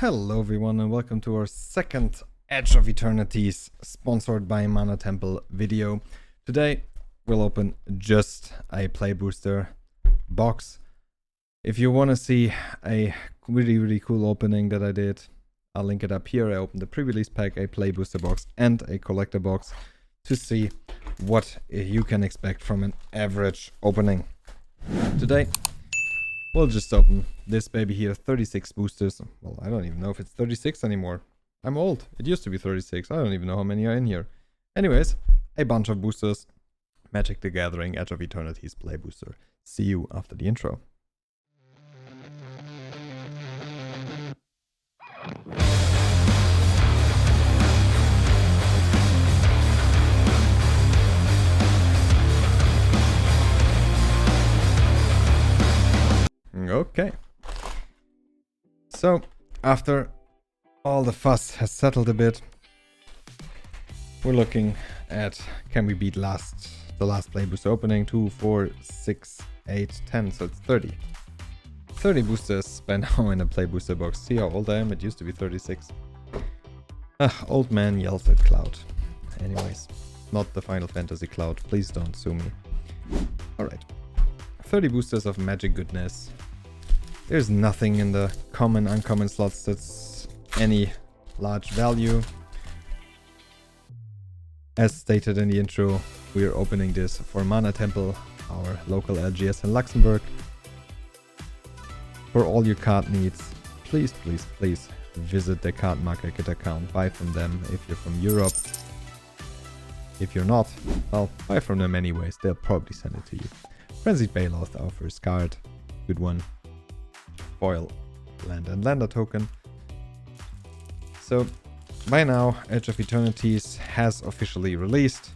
Hello everyone and welcome to our second Edge of Eternities sponsored by Mana Temple video. Today we'll open just a play booster box. If you want to see a really cool opening that I did, I'll link it up here. I opened the pre-release pack, a play booster box and a collector box to see what you can expect from an average opening. Today we'll just open this baby here, 36 boosters. Well, I don't even know if it's 36 anymore. I'm old. It used to be 36. I don't even know how many are in here. Anyways, a bunch of boosters. Magic the Gathering, Edge of Eternities play booster. See you after the intro. Okay, so after all the fuss has settled a bit, we're looking at can we beat the last play booster opening. 2, 4, 6, 8, 10, so it's 30 boosters by now in a play booster box. See how old I am? It used to be 36. Old man yells at Cloud. Anyways, not the Final Fantasy Cloud, please don't sue me. Alright, 30 boosters of magic goodness. There's nothing in the common, uncommon slots that's any large value. As stated in the intro, we are opening this for Mana Temple, our local LGS in Luxembourg. For all your card needs, please visit the card market account. Buy from them if you're from Europe. If you're not, well, buy from them anyways. They'll probably send it to you. Frenzied Bailout, our first card. Good one. Foil land and lander token. So by now Edge of Eternities has officially released.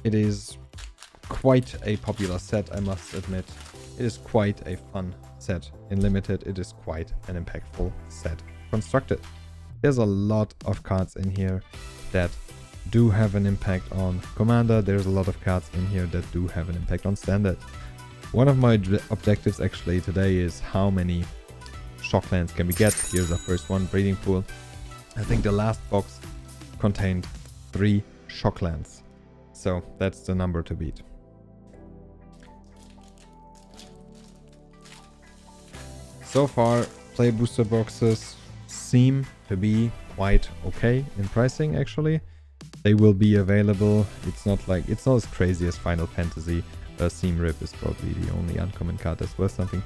It is quite a popular set, I must admit. It is quite a fun set in limited. It is quite an impactful set constructed. There's a lot of cards in here that do have an impact on Commander. There's a lot of cards in here that do have an impact on Standard. One of my objectives actually today is how many Shocklands can we get. Here's our first one, Breeding Pool. I think the last box contained 3 Shocklands. So that's the number to beat. So far, play booster boxes seem to be quite okay in pricing actually. They will be available. It's not as crazy as Final Fantasy. Seam Rip is probably the only uncommon card that's worth something.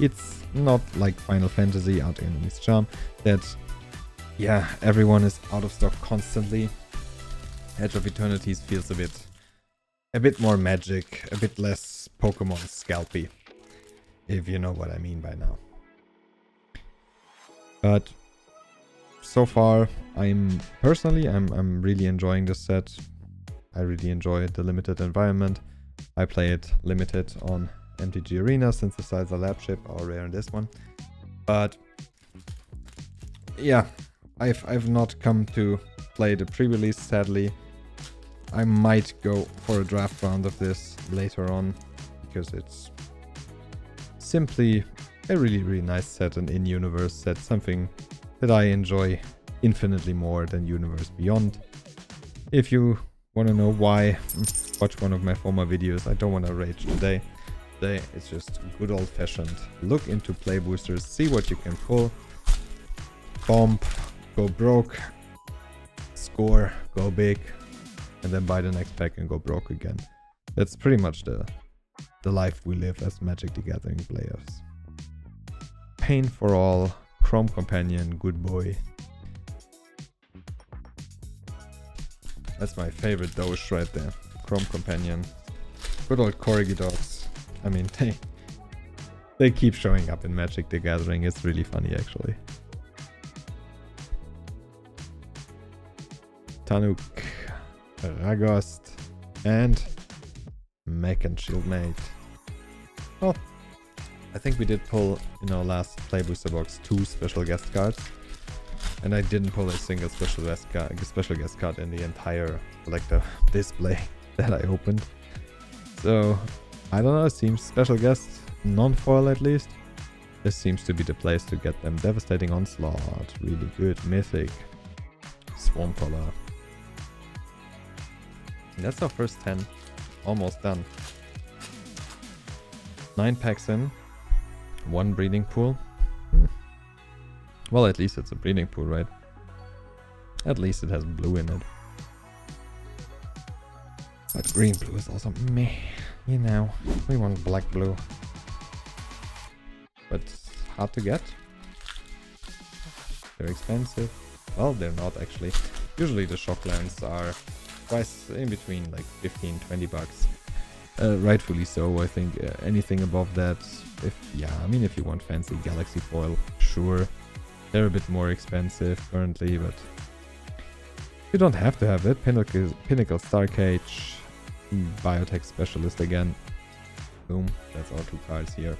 It's not like Final Fantasy, Out Enemy's Charm, that, yeah, everyone is out of stock constantly. Edge of Eternities feels a bit more magic, a bit less Pokemon scalpy, if you know what I mean by now. But so far, I'm really enjoying this set. I really enjoy the limited environment. I play it limited on MtG Arena, Synthesizer, Lab Ship, or rare in this one. But yeah, I've not come to play the pre-release, sadly. I might go for a draft round of this later on, because it's simply a really nice set, an in-universe set, something that I enjoy infinitely more than Universe Beyond. If you want to know why, watch one of my former videos. I don't want to rage today. Today it's just good old-fashioned look into play boosters, see what you can pull, bomb, go broke, score, go big, and then buy the next pack and go broke again. That's pretty much the life we live as Magic the Gathering players. Pain for all, Chrome Companion, good boy. That's my favorite Doge right there. Chrome Companion. Good old Corgi dogs. I mean, they keep showing up in Magic the Gathering. It's really funny actually. Tanuk, Ragost, and Mech and Shieldmate. Well, I think we did pull in our last play booster box 2 special guest cards. And I didn't pull a single special guest card in the entire collector display that I opened. So, I don't know, it seems special guest, non-foil at least. This seems to be the place to get them. Devastating Onslaught, really good. Mythic, Swarm Collar. That's our first 10. Almost done. 9 packs in. 1 breeding pool. Well, at least it's a breeding pool, right? At least it has blue in it. But green blue is also meh. You know, we want black blue. But hard to get. They're expensive. Well, they're not actually. Usually the Shocklands are priced in between like 15, 20 bucks. Rightfully so, I think. Anything above that, if you want fancy Galaxy foil, sure. They're a bit more expensive currently, but you don't have to have it. Pinnacle Starcage, Biotech Specialist again. Boom, that's our 2 cards here.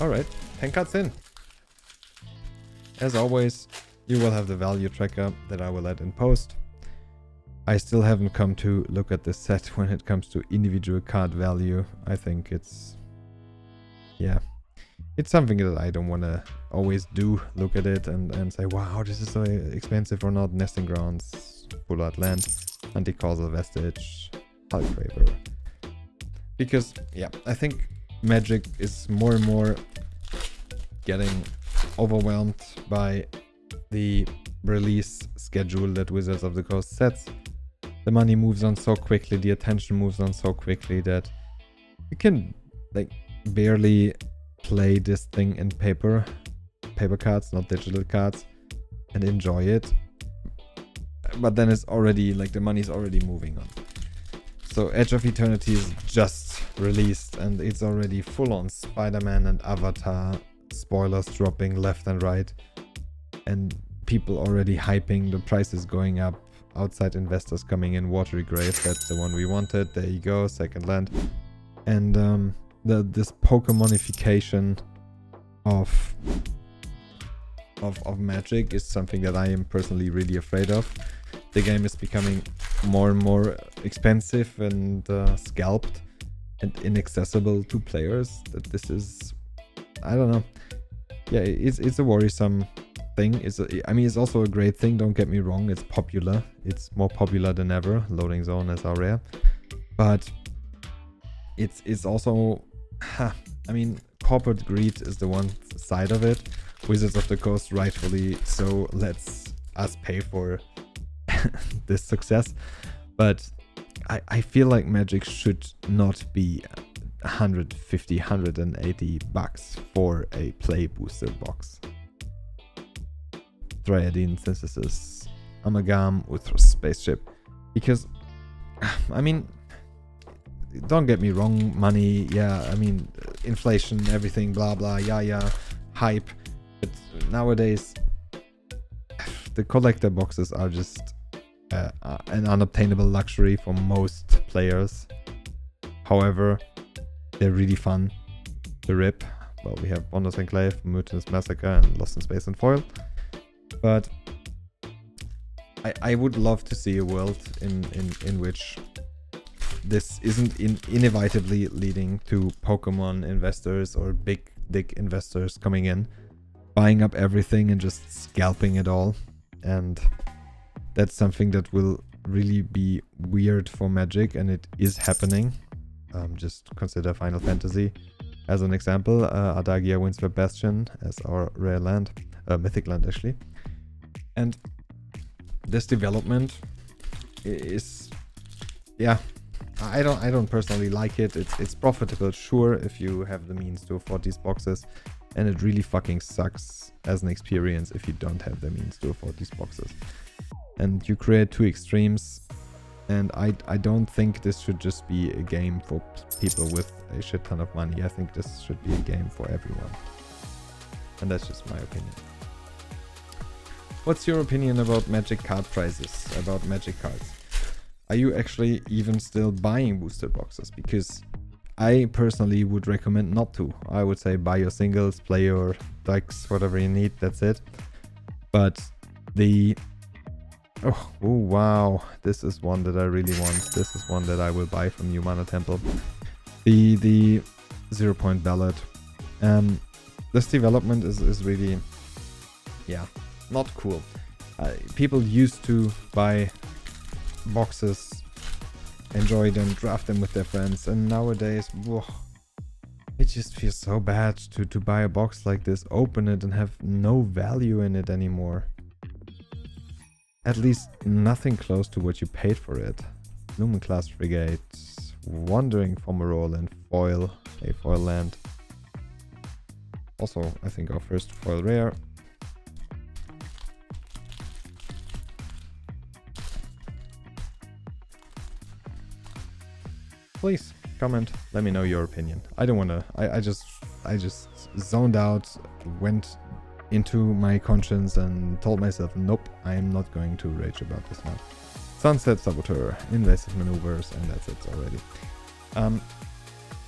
Alright, 10 cards in. As always, you will have the value tracker that I will add in post. I still haven't come to look at the set when it comes to individual card value. I think it's... yeah. It's something that I don't want to always do. Look at it and say, wow, this is so expensive or not. Nesting Grounds, Full Art Land, Anti-Causal Vestige, Hulkraver. Because, yeah, I think Magic is more and more getting overwhelmed by the release schedule that Wizards of the Coast sets. The money moves on so quickly, the attention moves on so quickly that you can like barely play this thing in paper cards, not digital cards, and enjoy it. But then it's already like the money's already moving on. So Edge of Eternity is just released and it's already full on Spider-Man and Avatar spoilers dropping left and right, and people already hyping the prices going up. Outside investors coming in. Watery Grave, that's the one we wanted. There you go, second land. And this Pokemonification of Magic is something that I am personally really afraid of. The game is becoming more and more expensive and scalped and inaccessible to players. That this is, I don't know. Yeah, it's a worrisome thing. It's also a great thing, don't get me wrong. It's popular. It's more popular than ever. Loading Zone is rare. But it's also, corporate greed is the one side of it. Wizards of the Coast rightfully so lets us pay for this success. But I feel like Magic should not be 150, 180 bucks for a play booster box. Triadine Synthesis, Amalgam, Ultra Spaceship. Because, don't get me wrong, money, inflation, everything, blah blah, hype. But nowadays, the collector boxes are just an unobtainable luxury for most players. However, they're really fun to rip. Well, we have Bonus Enclave, Mutants Massacre, and Lost in Space and Foil. But I would love to see a world in which this isn't inevitably leading to Pokemon investors or big dick investors coming in, buying up everything and just scalping it all. And that's something that will really be weird for Magic, and it is happening. Just consider Final Fantasy as an example. Adagia Windswept Bastion as our rare land, mythic land actually. And this development is, I don't personally like it. It's profitable, sure, if you have the means to afford these boxes, and it really fucking sucks as an experience if you don't have the means to afford these boxes. And you create two extremes, and I don't think this should just be a game for people with a shit ton of money. I think this should be a game for everyone. And that's just my opinion. What's your opinion about Magic card prices, about Magic cards? Are you actually even still buying booster boxes? Because I personally would recommend not to. I would say buy your singles, play your decks, whatever you need, that's it. But the... Oh, wow, this is one that I really want. This is one that I will buy from you, Mana Temple. The 0 Point Ballad. this development is really, yeah, not cool. People used to buy boxes, enjoy them, draft them with their friends, and nowadays, whoa, it just feels so bad to buy a box like this, open it, and have no value in it anymore. At least nothing close to what you paid for it. Lumen class frigate, Wandering Fumarole in foil, a foil land. Also, I think our first foil rare. Please comment, let me know your opinion. I don't want to, I just zoned out, went into my conscience and told myself, nope, I am not going to rage about this now. Sunset Saboteur, Invasive Maneuvers, and that's it already.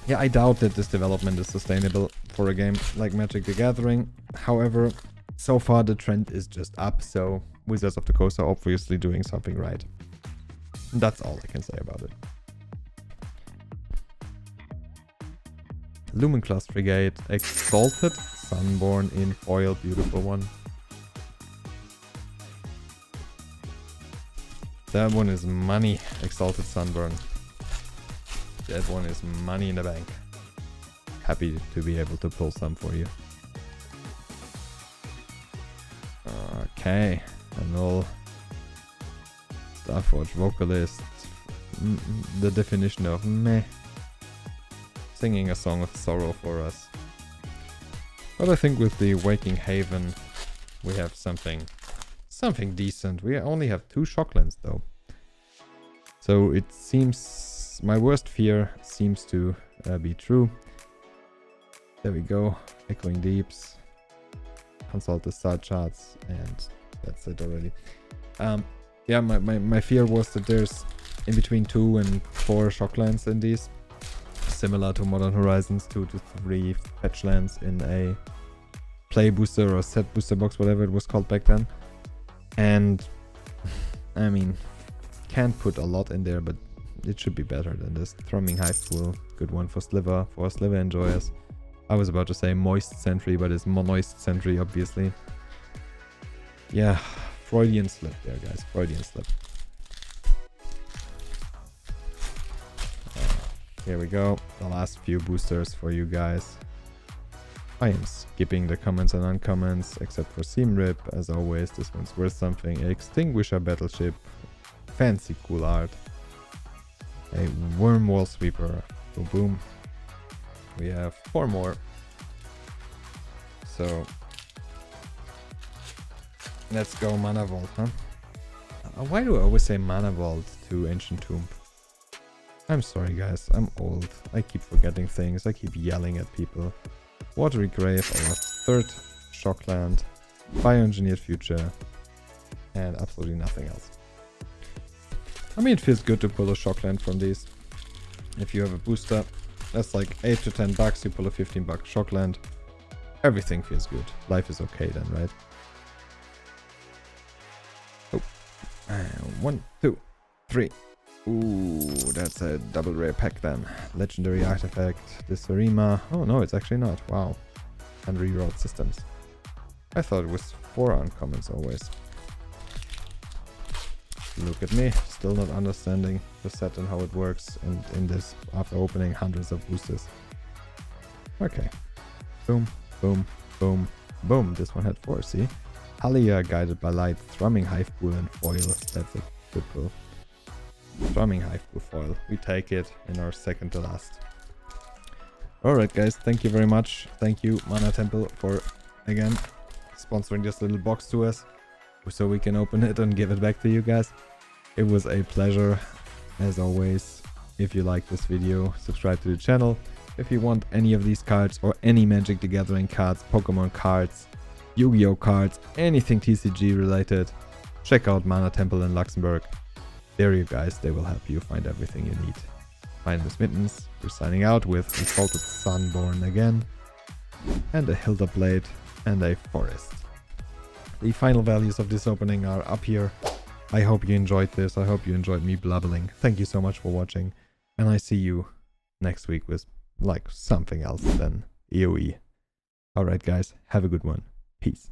Yeah, I doubt that this development is sustainable for a game like Magic the Gathering. However, so far the trend is just up, so Wizards of the Coast are obviously doing something right. That's all I can say about it. Lumen class frigate, Exalted Sunborn in foil, beautiful one. That one is money, Exalted Sunburn. That one is money in the bank. Happy to be able to pull some for you. Okay, Annual Starforge Vocalist. The definition of meh. Singing a song of sorrow for us. But I think with the Waking Haven we have something decent. We only have 2 Shocklands though. So it seems, my worst fear seems to be true. There we go. Echoing Deeps. Consult the star charts, and that's it already. Yeah, my fear was that there's in between 2 and 4 Shocklands in these. Similar to Modern Horizons, 2 to 3 fetch lands in a play booster or set booster box, whatever it was called back then. And I mean, can't put a lot in there, but it should be better than this. Thrumming Hive Pool, good one for Sliver enjoyers. I was about to say Moist Sentry, but it's Moist Sentry, obviously. Yeah, Freudian slip there, guys. Freudian slip. Here we go. The last few boosters for you guys. I am skipping the comments and uncomments, except for Seam Rip, as always. This one's worth something. Extinguisher Battleship. Fancy cool art. A Wormwall Sweeper. Boom boom. We have 4 more. So let's go Mana Vault, huh? Why do I always say Mana Vault to Ancient Tomb? I'm sorry guys, I'm old. I keep forgetting things, I keep yelling at people. Watery Grave, our 3rd Shockland. Bioengineered Future. And absolutely nothing else. I mean, it feels good to pull a Shockland from these. If you have a booster, that's like 8 to 10 bucks, you pull a 15 buck Shockland. Everything feels good. Life is okay then, right? Oh. 1, 2, 3. Ooh, that's a double rare pack then. Legendary Artifact, this Arima. Oh no, it's actually not. Wow. And rerolled systems. I thought it was 4 uncommons always. Look at me, still not understanding the set and how it works in this after opening hundreds of boosters. Okay. Boom, boom, boom, boom. This one had 4, see? Halia, Guided by Light, Thrumming Hive Pool and foil. That's a good pull. Thrumming Hive Pool foil. We take it in our second to last. Alright guys, thank you very much. Thank you Mana Temple for, again, sponsoring this little box to us, so we can open it and give it back to you guys. It was a pleasure, as always. If you like this video, subscribe to the channel. If you want any of these cards or any Magic the Gathering cards, Pokemon cards, Yu-Gi-Oh cards, anything TCG related, check out Mana Temple in Luxembourg. There you guys, they will help you find everything you need. My name is Mittens. We're signing out with Exalted Sunborn again, and a Hilda Blade, and a Forest. The final values of this opening are up here. I hope you enjoyed this. I hope you enjoyed me blabbling. Thank you so much for watching, and I see you next week with like something else than EOE. Alright guys, have a good one. Peace.